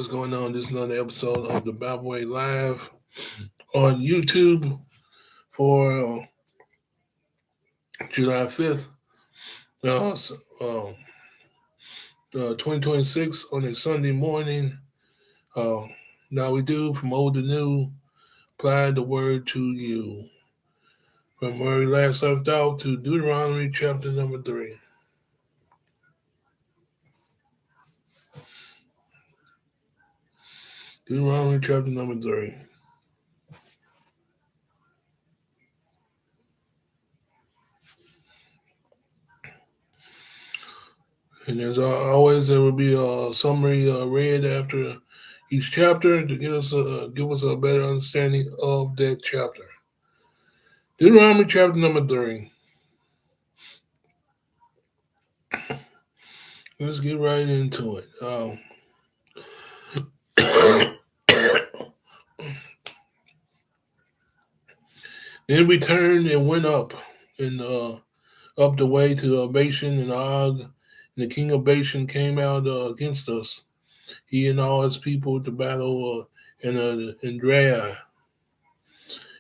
what's going on? This is another episode of the Bible Way Live on YouTube for July 5th, uh, s- uh, 2026 on a Sunday morning. Uh, now we do from old to new, apply the word to you. From where we last left out to Deuteronomy chapter number 3. Deuteronomy chapter number 3. And as always, there will be a summary read after each chapter to give us a better understanding of that chapter. Deuteronomy chapter number 3. Let's get right into it. Then we turned and went up the way to Bashan and Og, and the king of Bashan came out against us, he and all his people to battle in Drai.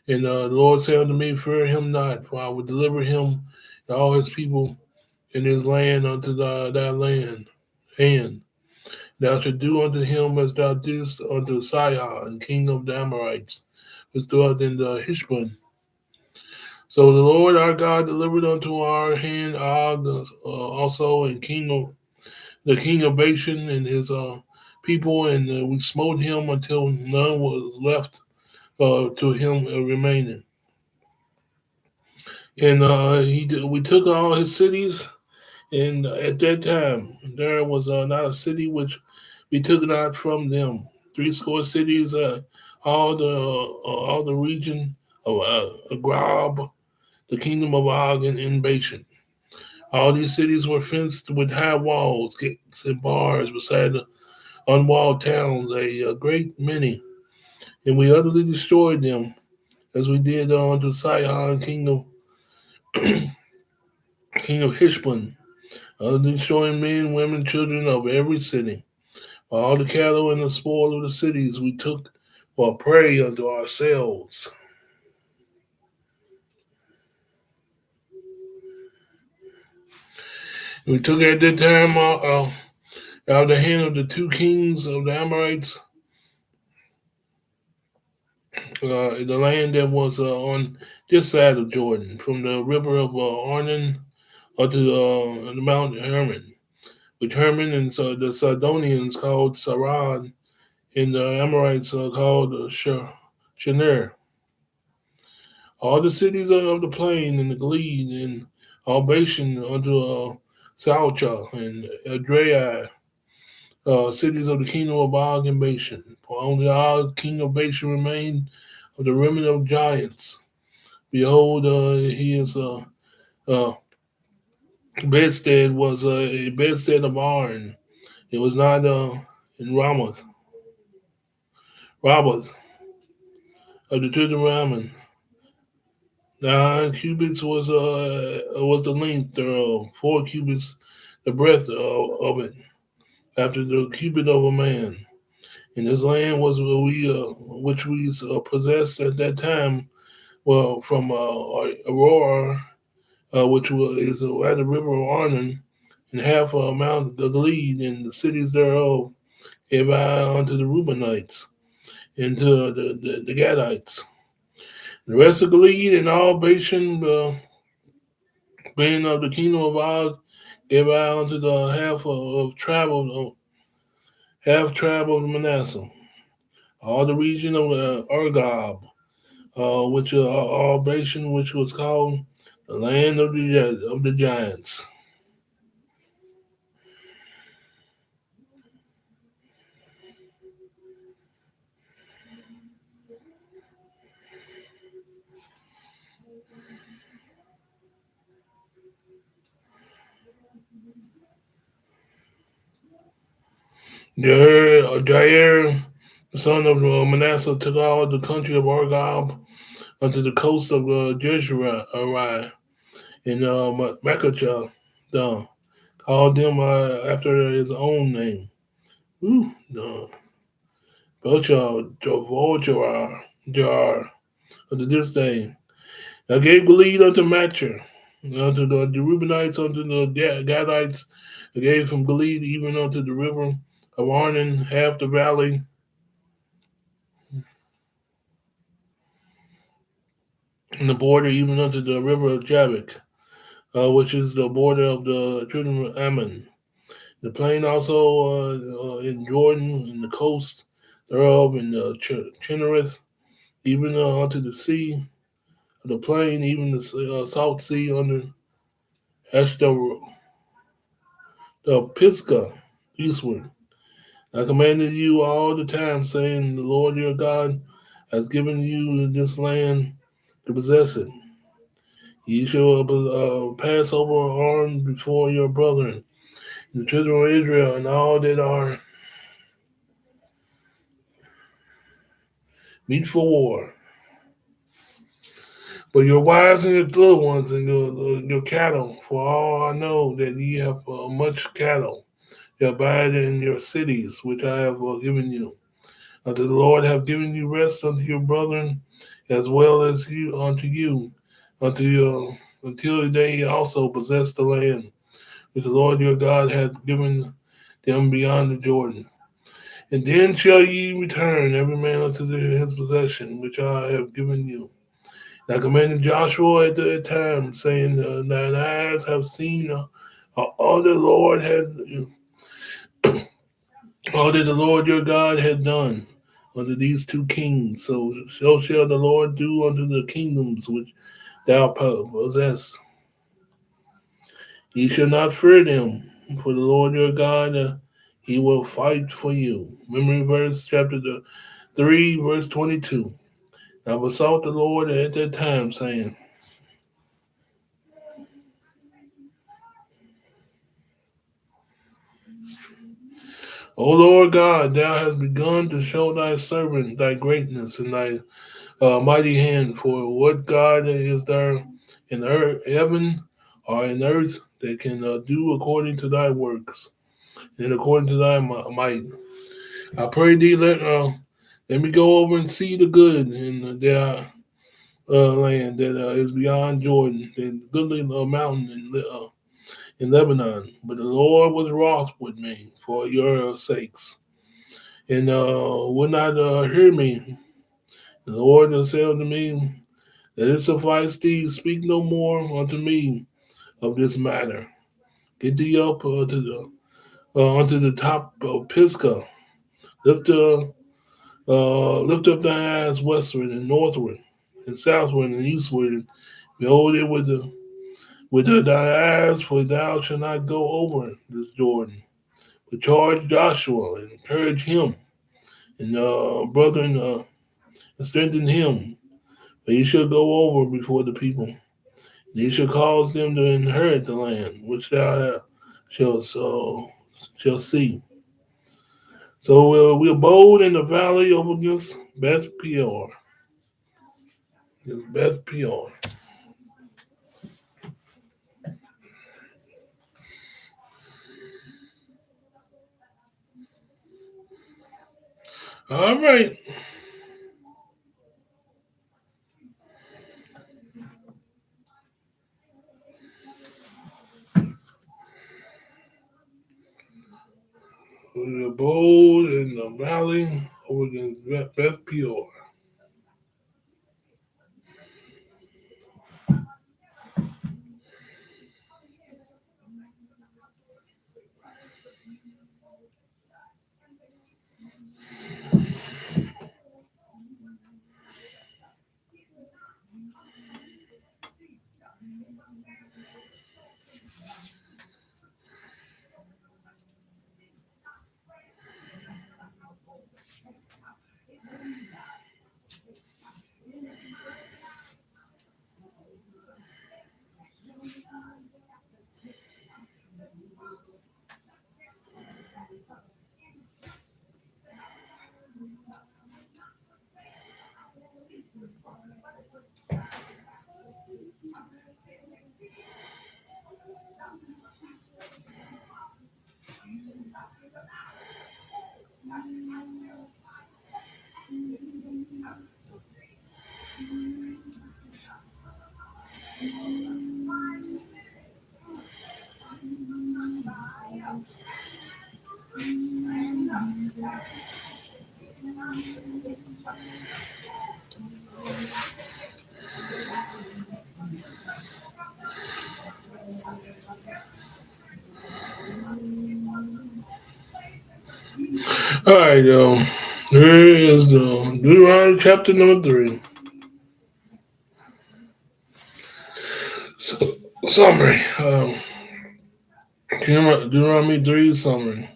And the Lord said unto me, fear him not, for I will deliver him and all his people in his land unto thy hand. Thou shalt do unto him as thou didst unto Sihon, king of the Amorites, which dwelt in the Heshbon. So the Lord our God delivered unto our hand Og also, and the king of Bashan and his people, and we smote him until none was left to him remaining. And we took all his cities, and at that time there was not a city which we took not from them. Threescore cities, all the region of Agrab, the kingdom of Og and Bashan. All these cities were fenced with high walls, gates, and bars beside the unwalled towns, a great many. And we utterly destroyed them, as we did unto Sihon, king of Heshbon, destroying men, women, children of every city. All the cattle and the spoil of the cities we took for prey unto ourselves. We took at that time out of the hand of the two kings of the Amorites, the land that was on this side of Jordan, from the river of Arnon unto the Mount Hermon, which Hermon and the Sidonians called Saran, and the Amorites called Shinir. All the cities of the plain and the Gilead and all Bashan unto Salcha and Edrei, cities of the kingdom of Og and Bashan. For only Og, king of Bashan, remained of the remnant of giants. Behold, he is uh, bedstead was a bedstead of iron. It was not in Rabbah of the children of Ammon. 9 cubits was the length thereof, 4 cubits the breadth of it, after the cubit of a man. And this land was which we possessed at that time, well, from Aurora, which is at the river of Arnon, and half a Mount the Gilead, and the cities thereof gave I unto the Reubenites, and to the Gadites. The rest of Gilead and all Bashan, being of the kingdom of Og, gave I unto the half tribe of Manasseh. All the region of Argob, which all Bashan, which was called the land of the giants. Jair, the son of Manasseh, took all the country of Argob unto the coast of Jezreel and Machajah, called them after his own name. Ooh, no. Belchar, Jar, unto this day. I gave Gilead unto Machir, unto the Reubenites, unto the Gadites. I gave from Gilead even unto the river of Arnon, half the valley, and the border even unto the river of Jabbok, which is the border of the children of Ammon. The plain also in Jordan, in the coast thereof, in the Chinnereth, even unto the sea, the plain, even the South Sea under Ashtar, the Pisgah, eastward. I commanded you all the time, saying, the Lord your God has given you this land to possess it. Ye shall pass over armed before your brethren, the children of Israel, and all that are meet for war. But your wives and your little ones and your cattle, for all I know that ye have much cattle, that abide in your cities, which I have given you. Unto the Lord have given you rest unto your brethren, as well as you unto your until they also possess the land which the Lord your God hath given them beyond the Jordan. And then shall ye return every man unto his possession, which I have given you. And I commanded Joshua at that time, saying, thine eyes have seen all the Lord had, all that the Lord your God had done unto these two kings. So shall the Lord do unto the kingdoms which thou possess. Ye shall not fear them, for the Lord your God, he will fight for you. Memory verse, chapter 3, verse 22. I besought the Lord at that time, saying, O Lord God, thou hast begun to show thy servant thy greatness and thy mighty hand. For what God is there in earth, heaven or in earth that can do according to thy works and according to thy might? I pray thee, let me go over and see the good in their land that is beyond Jordan, the goodly mountain in Lebanon. But the Lord was wroth with me for your sakes, and would not hear me. The Lord said unto me, let it suffice thee, speak no more unto me of this matter. Get thee up unto the top of Pisgah. Lift, lift up thy eyes westward and northward and southward and eastward, and behold it with thy eyes, for thou shalt not go over this Jordan. But charge Joshua and encourage him, and brethren, and strengthen him. For he shall go over before the people. He shall cause them to inherit the land which thou shall see. So we abode in the valley over against Beth Peor. Beth Peor. All right. We abode in the valley over against Beth Peor. All right, here is the Deuteronomy chapter number 3. So, summary. Deuteronomy 3 summary.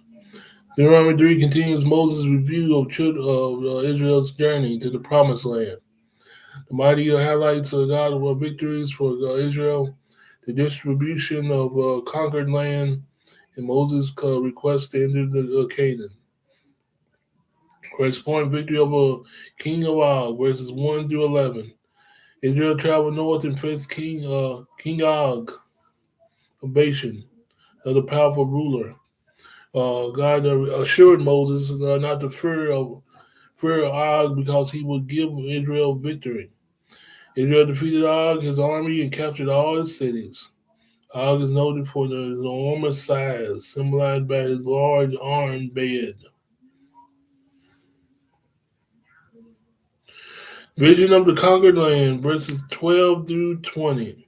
Deuteronomy 3 continues Moses' review of Israel's journey to the promised land. The mighty highlights God's victories for Israel, the distribution of conquered land, and Moses' request to enter Canaan. First point, victory over King of Og, verses 1 through 11. Israel traveled north and faced King Og of Bashan, the powerful ruler. God assured Moses not to fear Og because he would give Israel victory. Israel defeated Og, his army, and captured all his cities. Og is noted for his enormous size, symbolized by his large iron bed. Vision of the conquered land, verses 12 through 20.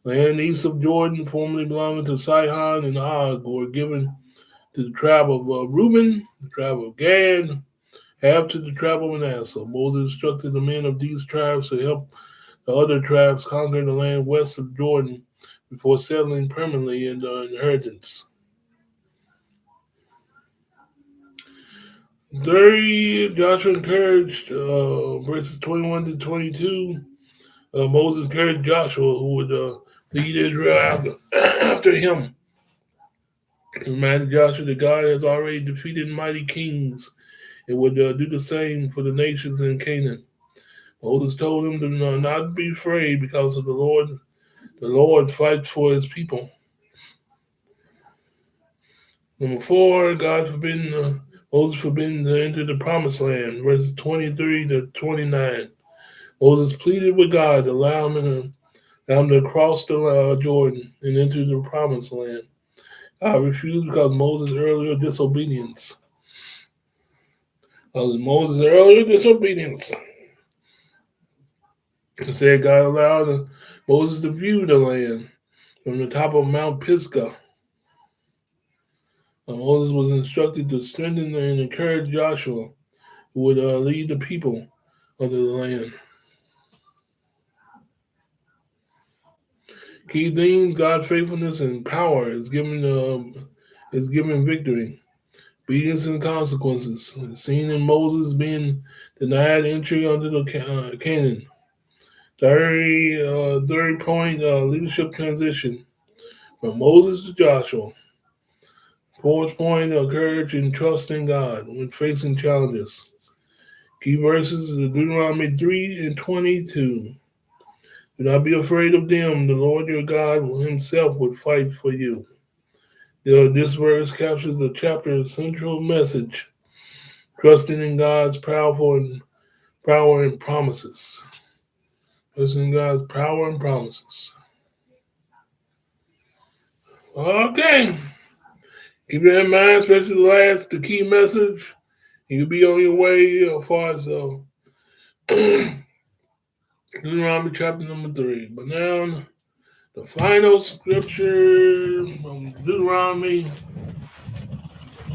Land east of Jordan, formerly belonging to Sihon and Og, were given to the tribe of Reuben, the tribe of Gad, half to the tribe of Manasseh. Moses instructed the men of these tribes to help the other tribes conquer the land west of Jordan before settling permanently in the inheritance. 30, Joshua encouraged, verses 21 to 22, Moses encouraged Joshua, who would lead Israel after him. He reminded Joshua that God has already defeated mighty kings and would do the same for the nations in Canaan. Moses told him to not be afraid because of the Lord. The Lord fights for his people. Number 4, Moses forbidden to enter the promised land, verses 23 to 29. Moses pleaded with God to allow him to cross the Jordan and enter the promised land. God refused because of Moses' earlier disobedience. Instead, God allowed Moses to view the land from the top of Mount Pisgah. Moses was instructed to strengthen and encourage Joshua, who would lead the people onto the land. Key themes: God's faithfulness and power is given victory. Obedience and consequences, seen in Moses being denied entry onto the Canaan. Third point, leadership transition from Moses to Joshua. Fourth point, courage and trust in God when facing challenges. Key verses are Deuteronomy 3 and 22. Do not be afraid of them. The Lord your God himself will fight for you. This verse captures the chapter's central message, trusting in God's power and promises. Trusting in God's power and promises. Okay. Keep that in mind, especially the key message. You'll be on your way as far as Deuteronomy chapter number 3. But now, the final scripture from Deuteronomy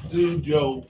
to Job.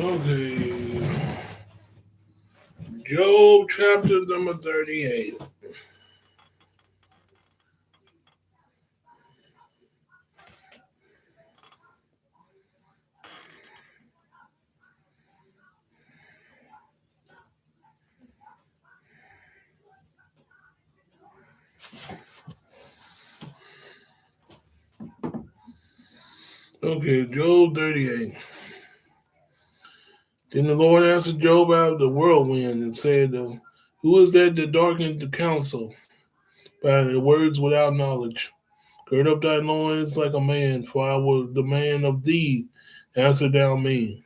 Okay. Job chapter number 38. Okay, Job 38. Then the Lord answered Job out of the whirlwind and said, Who is that darkened the counsel by the words without knowledge? Gird up thy loins like a man, for I will demand of thee. Answer thou me.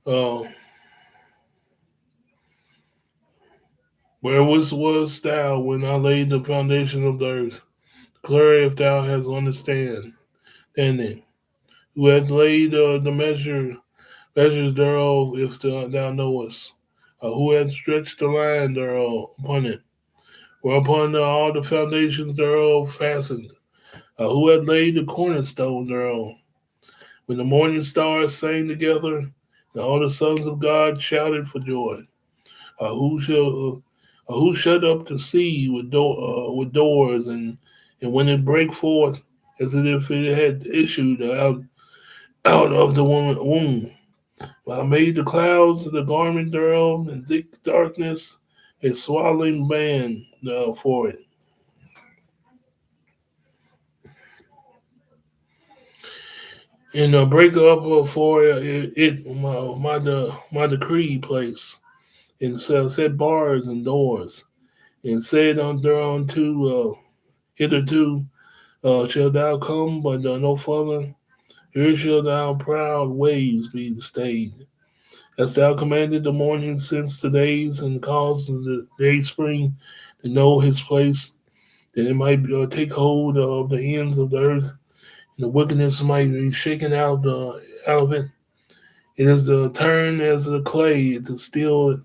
Uh, where wast thou when I laid the foundation of the earth? Declare if thou hast understanding. Who hath laid the measures thereof, if thou knowest? Who hath stretched the line thereof upon it? Whereupon all the foundations thereof fastened? Who hath laid the cornerstone thereof? When the morning stars sang together, and all the sons of God shouted for joy. Who shut up the sea with doors, and when it brake forth, as if it had issued out of the woman womb? I made the clouds the garment thereof, and thick darkness a swaddling band for it. And break up for it my decree place, and set bars and doors, and said thereunto, hitherto shall thou come, but no further. Here shall thou proud waves be stayed. Hast thou commanded the morning since the days, and caused the day spring to know his place, that it might take hold of the ends of the earth, and the wickedness might be shaken out of it. It is the turn as the clay to steal it,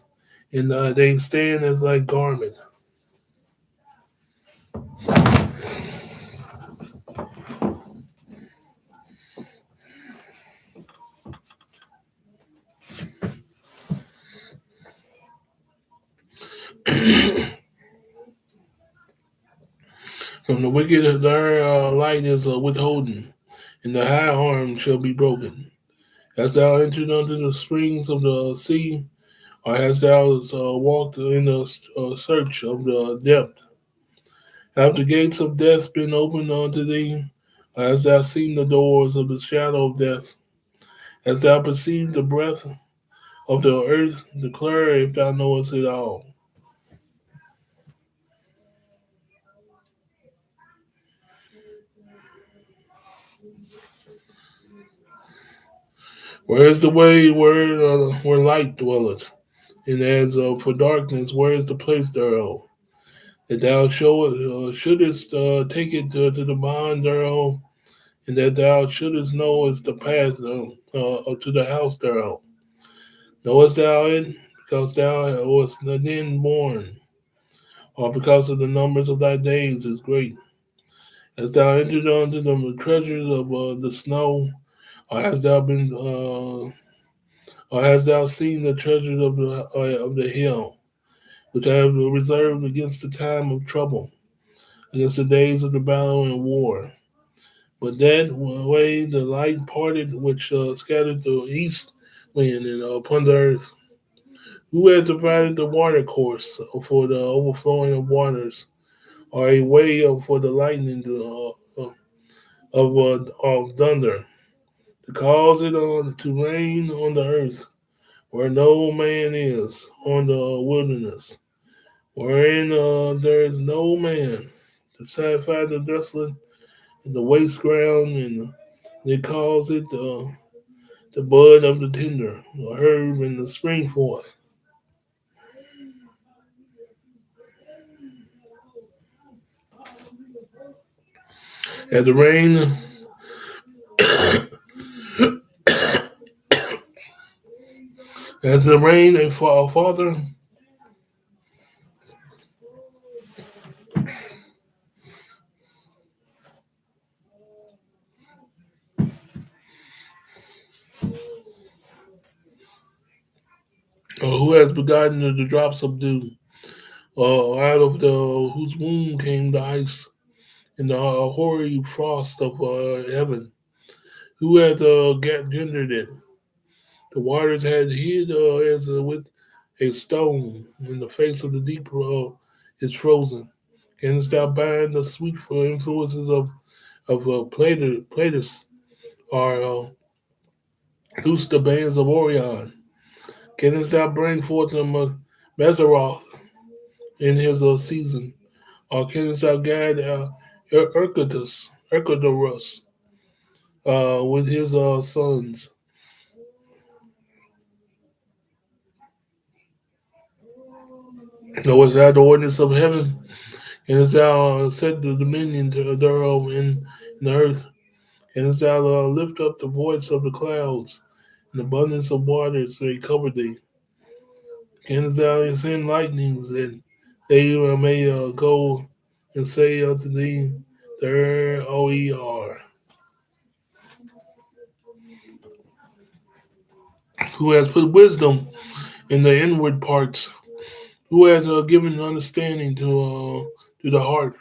and they stand as like garment. From the wicked their light is withholden, and the high arm shall be broken. Hast thou entered unto the springs of the sea, or hast thou walked in the search of the depth? Have the gates of death been opened unto thee? Or hast thou seen the doors of the shadow of death? Hast thou perceived the breath of the earth? Declare if thou knowest it all. Where is the way where light dwelleth? And as for darkness, where is the place thereof? That thou shouldest take it to the bond thereof, and that thou shouldest know is the path to the house thereof. Knowest thou it, because thou wast then born, or because of the numbers of thy days is great? Hast thou entered unto the treasures of the snow, or hast thou or hast thou seen the treasures of the hill, which I have reserved against the time of trouble, against the days of the battle and war? But that way the light parted, which scattered the east wind and upon the earth. Who has divided the water course for the overflowing of waters, or a way for the lightning of thunder, to cause it to rain on the earth, where no man is, on the wilderness, wherein there is no man, to satisfy the desolate and the waste ground, and they calls it the bud of the tender, the herb and the spring forth. As the rain, as the rain, and Father, who has begotten the drops of dew, out of the whose womb came the ice and the hoary frost of heaven. Who hath gendered it? The waters had hid as with a stone, and the face of the deep is frozen. Canst thou bind the sweet influences of Platus, or loose the bands of Orion? Canst thou bring forth Mazzaroth in his season, or canst thou guide Ercodorus, with his sons. Noah's had the ordinance of heaven, and as thou set the dominion thereof in the earth, and as thou lift up the voice of the clouds, and abundance of waters they cover thee, and as thou send lightnings, and they may go and say unto thee, there OER, who has put wisdom in the inward parts, who has given understanding to the heart.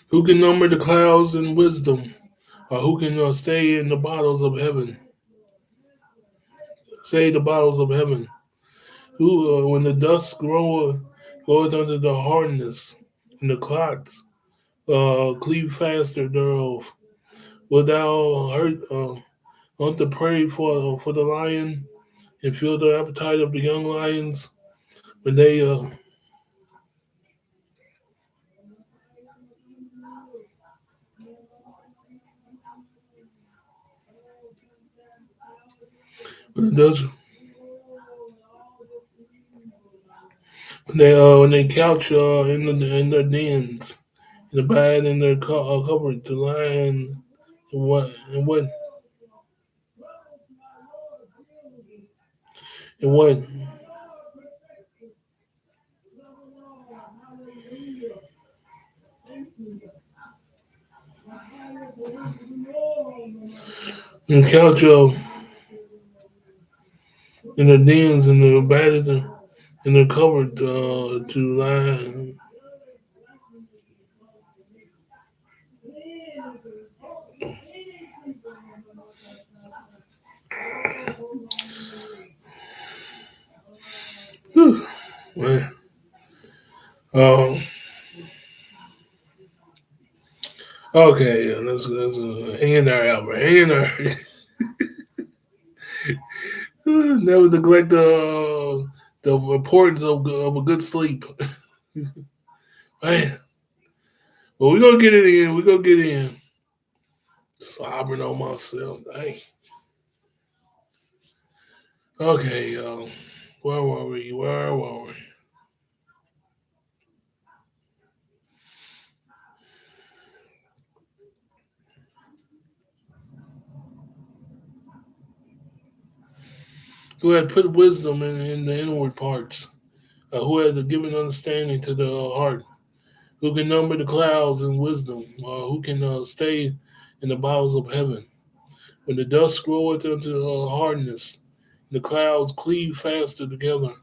Who can number the clouds in wisdom? Or who can stay in the bottles of heaven? Say the bottles of heaven. Who, when the dust goes under the hardness, and the clocks cleave faster thereof. Wilt thou hurt want to pray for the lion and feel the appetite of the young lions when they when it does when they couch in their dens and abide in their cupboard to lie and what and couch in their dens and their abide in their cupboard to lie. Whew, man. Um, okay, yeah, let's hang in there, Albert. Hang in there. Never neglect the importance of a good sleep. Man, well, we're gonna get it in. We're gonna get in. Slobbering on myself. Dang. Okay, where were we? Where were we? Who had put wisdom in the inward parts? Who has given understanding to the heart? Who can number the clouds in wisdom? Who can stay in the bowels of heaven? When the dust groweth into hardness, and the clouds cleave faster together.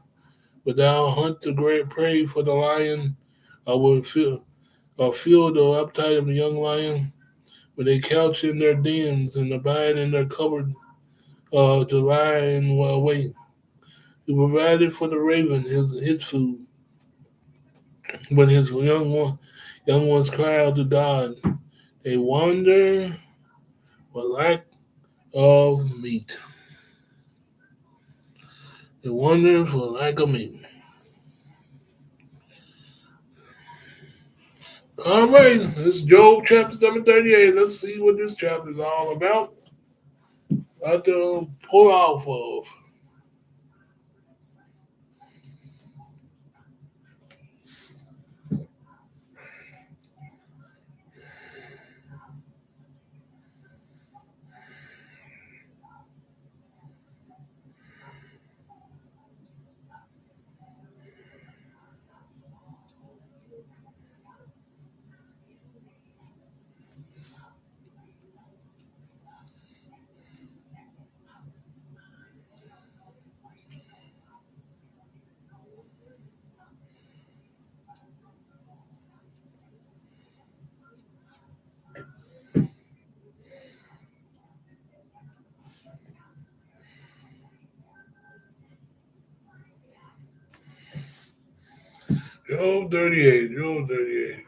But thou hunt the great prey for the lion, will feel the appetite of the young lion. When they couch in their dens and abide in their cupboard to lie and wait. He provided for the raven his food. When his young ones cry out to God, they wander for lack of meat. They wander for lack of meat. All right, this is Job chapter number 38. Let's see what this chapter is all about. About to pour off of. Job 38, Job 38.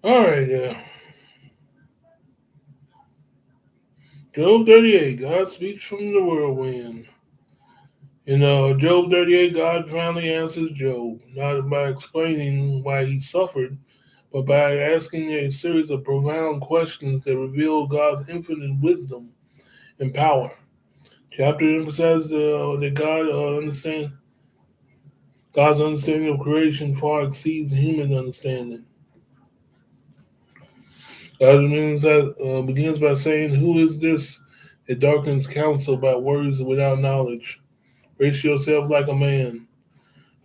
All right, Job 38, God speaks from the whirlwind. In Job 38, God finally answers Job, not by explaining why he suffered, but by asking a series of profound questions that reveal God's infinite wisdom and power. Chapter emphasizes that God's understanding of creation far exceeds human understanding. God begins by saying, "Who is this that darkens counsel by words without knowledge? Brace yourself like a man.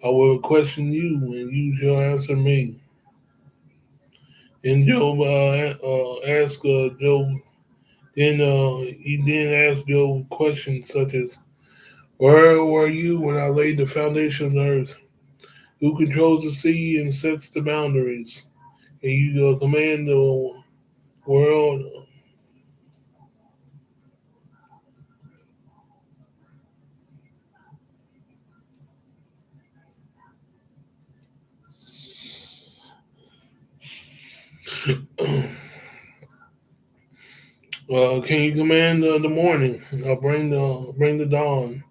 I will question you, and you shall answer me." And Job asked Job. He then asked Job questions such as, "Where were you when I laid the foundation of the earth? Who controls the sea and sets the boundaries? And you command the world." Can you command the morning? I'll bring the dawn.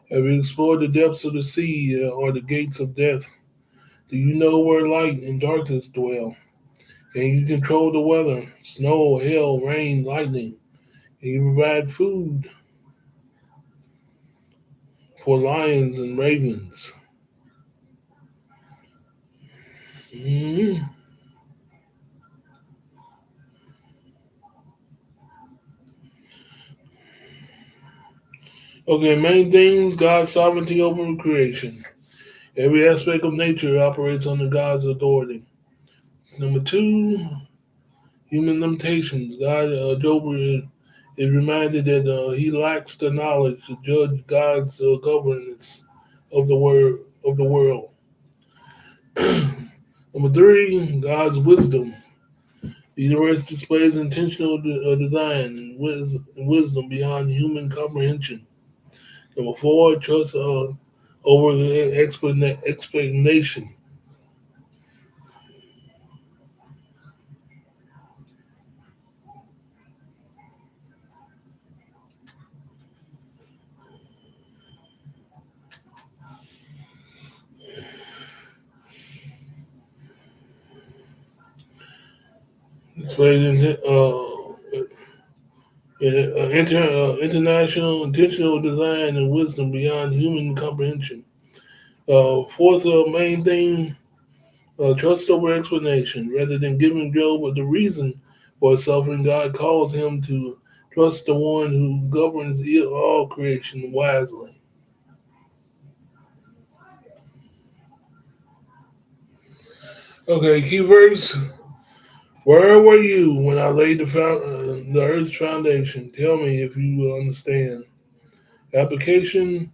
Have you explored the depths of the sea or the gates of death? Do you know where light and darkness dwell? Can you control the weather, snow, hail, rain, lightning? Can you provide food for lions and ravens? Mhm. Okay, main themes: God's sovereignty over creation. Every aspect of nature operates under God's authority. Number two, human limitations. Job is reminded that he lacks the knowledge to judge God's governance of the world. Number three, God's wisdom. The universe displays intentional design and wisdom beyond human comprehension. Number four, trust over the explanation. Displays international intentional design and wisdom beyond human comprehension. Fourth main thing, trust over explanation. Rather than giving Job the reason for his suffering, God calls him to trust the one who governs all creation wisely. Okay, key verse. Where were you when I laid the earth's foundation? Tell me if you will understand. Application.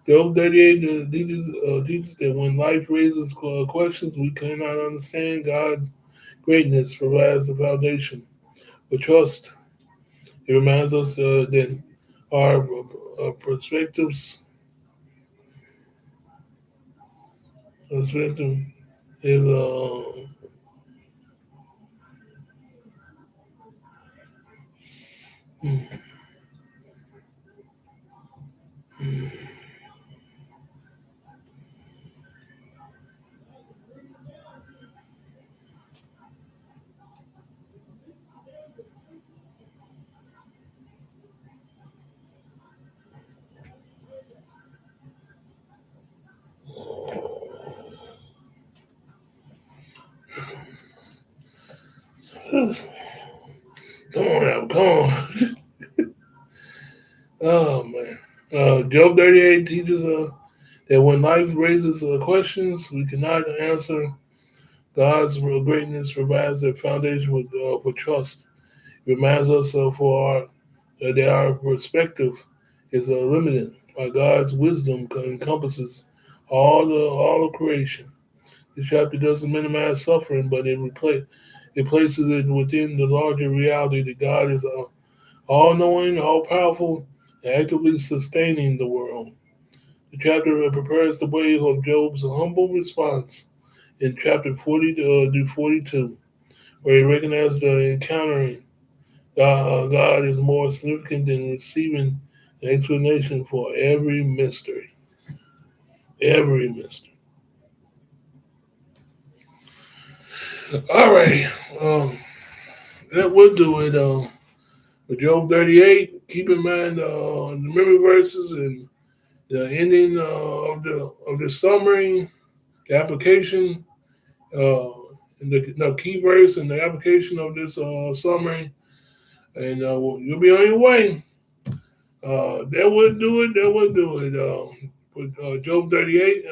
Job 38 teaches that when life raises questions we cannot understand, God's greatness provides the foundation for trust. It reminds us that our perspectives perspective is come on now, come on. Oh man. Job 38 teaches that when life raises questions we cannot answer, God's real greatness provides the foundation for trust. It reminds us that our perspective is limited by God's wisdom encompasses all of creation. The chapter doesn't minimize suffering, but it places it within the larger reality that God is all knowing, all powerful, and actively sustaining the world. The chapter prepares the way of Job's humble response in chapter 40 to 42, where he recognizes the encountering God is more significant than receiving an explanation for every mystery. Every mystery. All right. Um, that will do it. With Job 38, keep in mind the memory verses and the ending of the summary, the application, uh, and the key verse and the application of this summary, and you'll be on your way. That would do it. That would do it. With Job 38.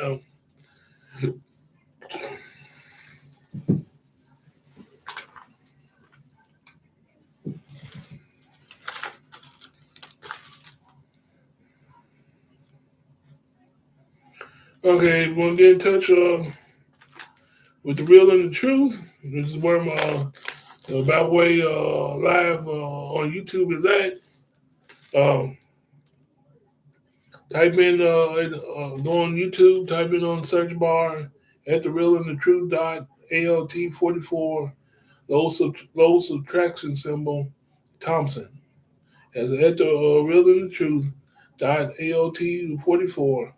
Okay, we're gonna get in touch with the real and the truth. This is where my About Way live on YouTube is at. Um, type in, go on YouTube, type in on the search bar at the real and the truth dot ALT44, low subtraction symbol, Thompson. As at the real and the truth dot ALT44,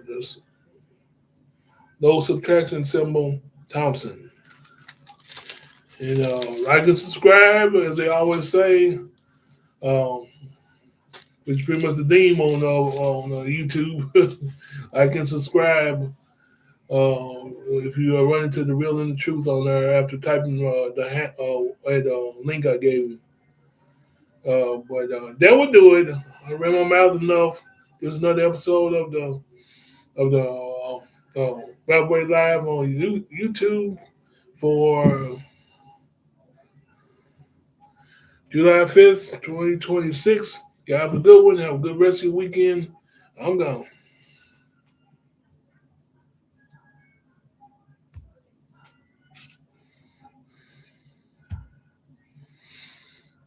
this low subtraction symbol, Thompson. And like and subscribe, as they always say, um, which is pretty much the theme on YouTube. Like and subscribe. If you are running to the real and the truth on there after typing the link I gave you. But that would do it. I ran my mouth enough. This is another episode of the Rapway Live on YouTube for July 5th, 2026. You have a good one. Have a good rest of your weekend. I'm gone.